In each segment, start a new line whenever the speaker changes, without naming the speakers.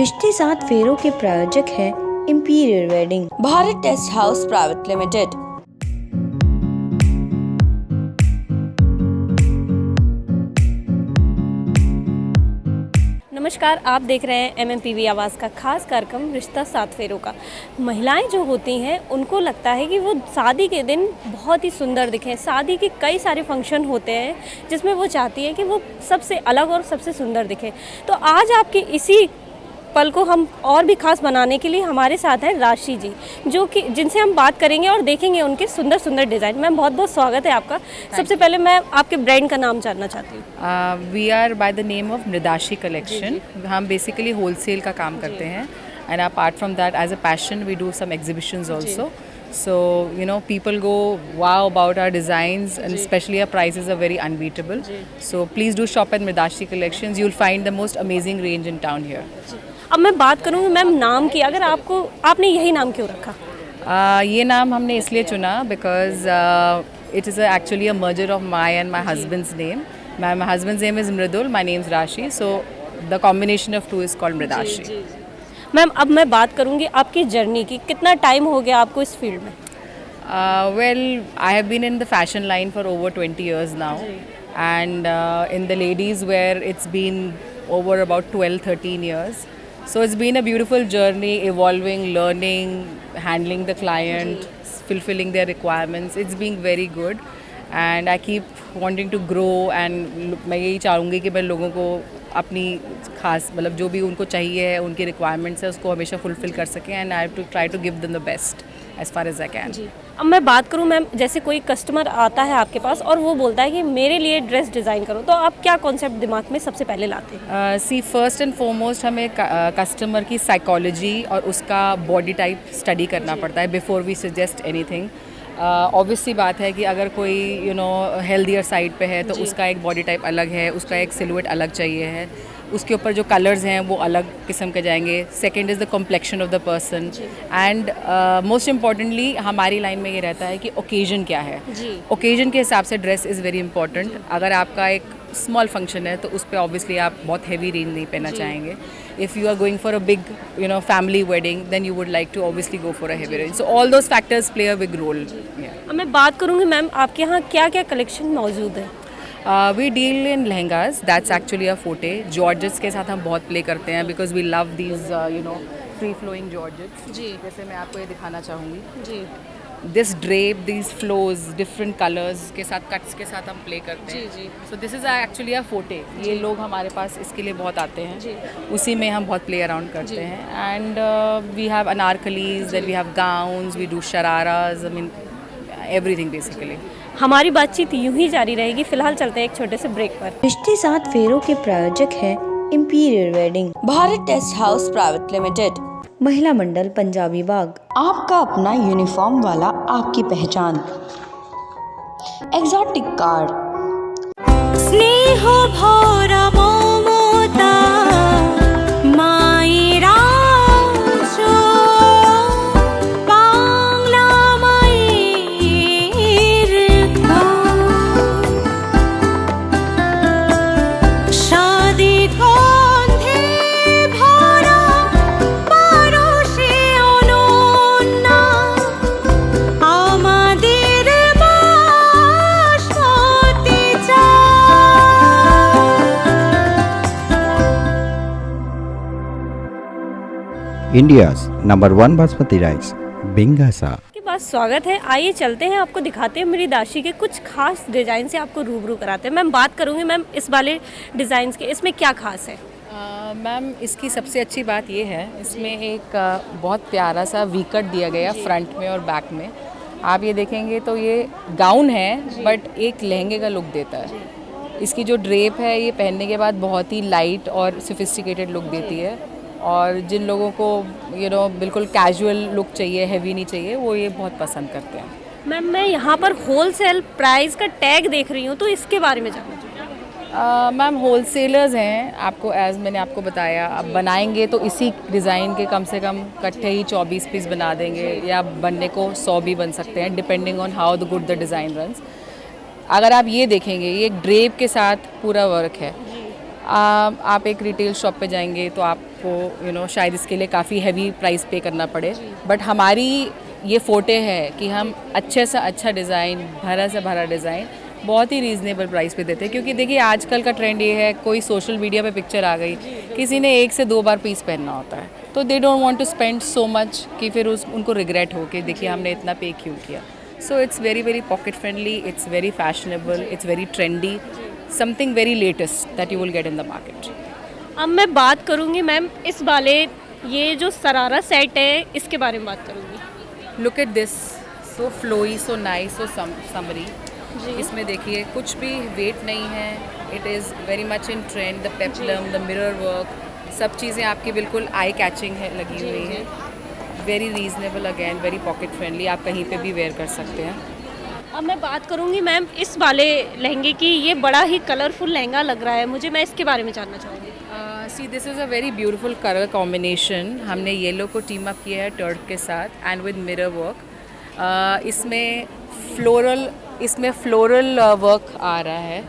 रिश्ते सात फेरों के प्रायोजक हैं imperial wedding, Bharat test house private limited.
नमस्कार, आप देख रहे हैं MMPV आवाज़ का खास कार्यक्रम रिश्ता सात फेरों का। महिलाएं जो होती हैं उनको लगता है कि वो शादी के दिन बहुत ही सुंदर दिखें। शादी के कई सारे फंक्शन होते हैं जिसमें वो चाहती है कि वो सबसे अलग और सबसे सुंदर दिखें। तो आज आपकी इसी पल को हम और भी खास बनाने के लिए हमारे साथ हैं राशि जी, जो कि जिनसे हम बात करेंगे और देखेंगे उनके सुंदर सुंदर डिज़ाइन। मैम, बहुत बहुत स्वागत है आपका। सबसे पहले मैं आपके ब्रांड का नाम जानना चाहती हूँ।
We are by the name of Mridashi collection. हम बेसिकली होलसेल का काम करते हैं and apart from that as a passion we do some exhibitions also. So, you know, people go wow about our designs and especially our prices are very unbeatable. So, please do shop at Mridashi Collections. You'll find the most amazing range in town here.
अब मैं बात करूँगी ma'am नाम की। अगर आपने यही नाम क्यों रखा?
ये नाम हमने इसलिए चुना because it is actually a merger of my and my husband's name. My husband's name is Mridul, my name is Rashi. So, the combination of two is called Mridashi.
Ma'am, अब मैं बात करूँगी आपकी जर्नी की। कितना time हो गया आपको इस फील्ड में?
Well, I have been in the fashion line for over 20 years now, and in the ladies wear it's been over about 12-13 years. So it's been a beautiful journey, evolving, learning, handling the client, fulfilling their requirements. It's been very good, and I keep wanting to grow. And मैं यही चाहूँगी कि मैं लोगों को अपनी खास मतलब जो भी उनको चाहिए है, उनकी रिक्वायरमेंट्स है, उसको हमेशा फुलफिल कर सकें. And I have to try to give them the best as far as I can.
अब मैं बात करूँ मैम, जैसे कोई कस्टमर आता है आपके पास और वो बोलता है कि मेरे लिए ड्रेस डिज़ाइन करो, तो आप क्या कॉन्सेप्ट दिमाग में सबसे पहले लाते हैं?
सी फर्स्ट एंड फॉरमोस्ट हमें कस्टमर की साइकोलॉजी और उसका बॉडी टाइप स्टडी करना पड़ता है before we suggest anything. Obvious सी बात है कि अगर कोई हेल्दियर साइड पे है तो उसका एक बॉडी टाइप अलग है, उसका एक सिलुएट अलग चाहिए है, उसके ऊपर जो कलर्स हैं वो अलग किस्म के जाएंगे. Second is the complexion of the person and most importantly हमारी लाइन में ये रहता है कि ओकेजन क्या है. ओकेजन के हिसाब से ड्रेस इज़ वेरी इंपॉर्टेंट. अगर आपका एक स्मॉल फंक्शन है तो उस पर ऑब्वियसली आप बहुत हैवी रेंज नहीं पहनना चाहेंगे. If you are going for a big, family wedding, then you would like to obviously go for a heavy range. So all those factors play a big role. Yeah.
अब मैं बात करूँगी ma'am, आपके यहाँ क्या क्या कलेक्शन मौजूद है?
We deal in lehengas. That's actually a forte. Georgettes के साथ हम बहुत play करते हैं because we love these, free flowing georgettes. जी. जैसे मैं आपको ये दिखाना चाहूँगी. जी. This drape, these flows, different colors के साथ cuts के साथ हम play करते हैं. जी. So this is actually a forte. ये लोग हमारे पास इसके लिए बहुत आते हैं. जी. उसी में हम बहुत play around करते हैं. And we have anarkalis, then we have gowns, we do shararas. I mean everything basically.
हमारी बातचीत यूं ही जारी रहेगी. फिलहाल चलते हैं एक छोटे से ब्रेक पर.
रिश्ते सात फेरों के प्रायोजक हैं imperial wedding, Bharat test house private limited, Mahila Mandal Punjabi बाग। आपका अपना यूनिफॉर्म वाला, आपकी पहचान, एक्सोटिक कार,
स्नेह भरा ममता मायरा जो बांग्ला माয়ের शादी गंधे भरा
इंडियाज़ नंबर 1 बासमती राइस बिंगासा
के बाद स्वागत है। आइए चलते हैं, आपको दिखाते हैं मृदाशी के कुछ खास डिज़ाइन से आपको रूबरू कराते हैं। मैम, बात करूँगी मैम इस वाले डिज़ाइंस के, इसमें क्या खास है?
मैम, इसकी सबसे अच्छी बात ये है, इसमें एक बहुत प्यारा सा वी कट दिया गया फ्रंट में और बैक में. आप ये देखेंगे तो ये गाउन है बट एक लहंगे का लुक देता है. इसकी जो ड्रेप है ये पहनने के बाद बहुत ही लाइट और सोफिस्टिकेटेड लुक देती है. और जिन लोगों को बिल्कुल कैजुअल लुक चाहिए, हैवी नहीं चाहिए, वो ये बहुत पसंद करते हैं.
मैम, मैं यहाँ पर होलसेल प्राइस का टैग देख रही हूँ, तो इसके बारे में जानना चाहूँगी.
मैम, होलसेलर्स हैं. आपको एज मैंने आपको बताया, अब बनाएंगे तो इसी डिज़ाइन के कम से कम इकट्ठे ही 24 पीस बना देंगे, या बनने को 100 भी बन सकते हैं depending on how the good the design runs. अगर आप ये देखेंगे, ये ड्रेप के साथ पूरा वर्क है. आप एक रिटेल शॉप पे जाएंगे तो आपको शायद इसके लिए काफ़ी हैवी प्राइस पे करना पड़े, बट हमारी ये फोटे है कि हम अच्छे से अच्छा डिज़ाइन, भरा से भरा डिज़ाइन बहुत ही रीज़नेबल प्राइस पे देते हैं। क्योंकि देखिए आजकल का ट्रेंड ये है, कोई सोशल मीडिया पे पिक्चर आ गई, किसी ने 1 से 2 बार पीस पहनना होता है, तो they don't want to spend so much कि फिर उनको रिग्रेट हो कि देखिए हमने इतना पे क्यों किया। So it's very very pocket friendly, it's very fashionable, it's very trendy, something very latest that you will get in the market.
अब मैं बात करूँगी मैम इस वाले ये जो शरारा सेट है इसके बारे में बात करूँगी।
Look at this, so flowy, so nice, so summery. इसमें देखिए कुछ भी वेट नहीं है, it is very much in trend, the peplum, the mirror work, सब चीज़ें आपकी बिल्कुल आई कैचिंग है लगी हुई हैं। Very reasonable, again very pocket friendly, आप कहीं पे भी वेयर कर सकते हैं।
अब मैं बात करूँगी मैम इस वाले लहंगे की, ये बड़ा ही कलरफुल लहंगा लग रहा है मुझे, मैं इसके बारे में जानना चाहूँगी।
See this is a very beautiful colour combination. हमने येलो को टीम अप किया है टर्क के साथ एंड विद मिरर वर्क। इसमें फ्लोरल वर्क आ रहा है,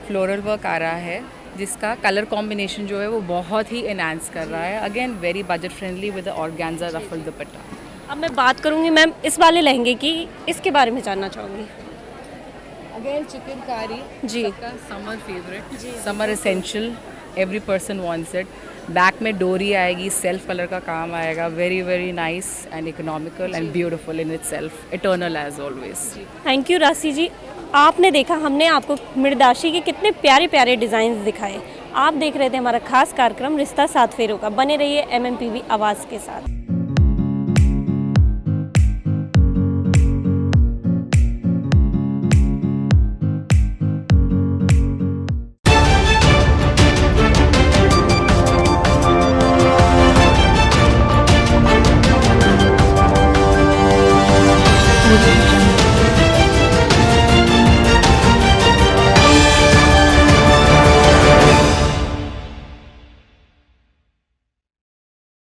फ्लोरल वर्क आ रहा है, जिसका कलर कॉम्बिनेशन जो है वो बहुत ही एनहांस कर रहा है। Again very budget friendly with organza ruffle dupatta.
अब मैं बात करूँगी मैम इस वाले लहंगे की, इसके बारे में जानना चाहूँगी।
अगेन चिकनकारी
जी।
सबका summer favourite, summer essential, every person wants it. Back में डोरी आएगी, सेल्फ कलर का काम आएगा, very very nice and economical and beautiful in itself, eternal as always.
Thank you Rashi ji. आपने देखा हमने आपको मृदाशी के कितने प्यारे प्यारे डिज़ाइंस दिखाए। आप देख रहे थे हमारा खास कार्यक्रम रिश्ता सात फेरों का। बने रहिए MMPV आवाज़ के साथ।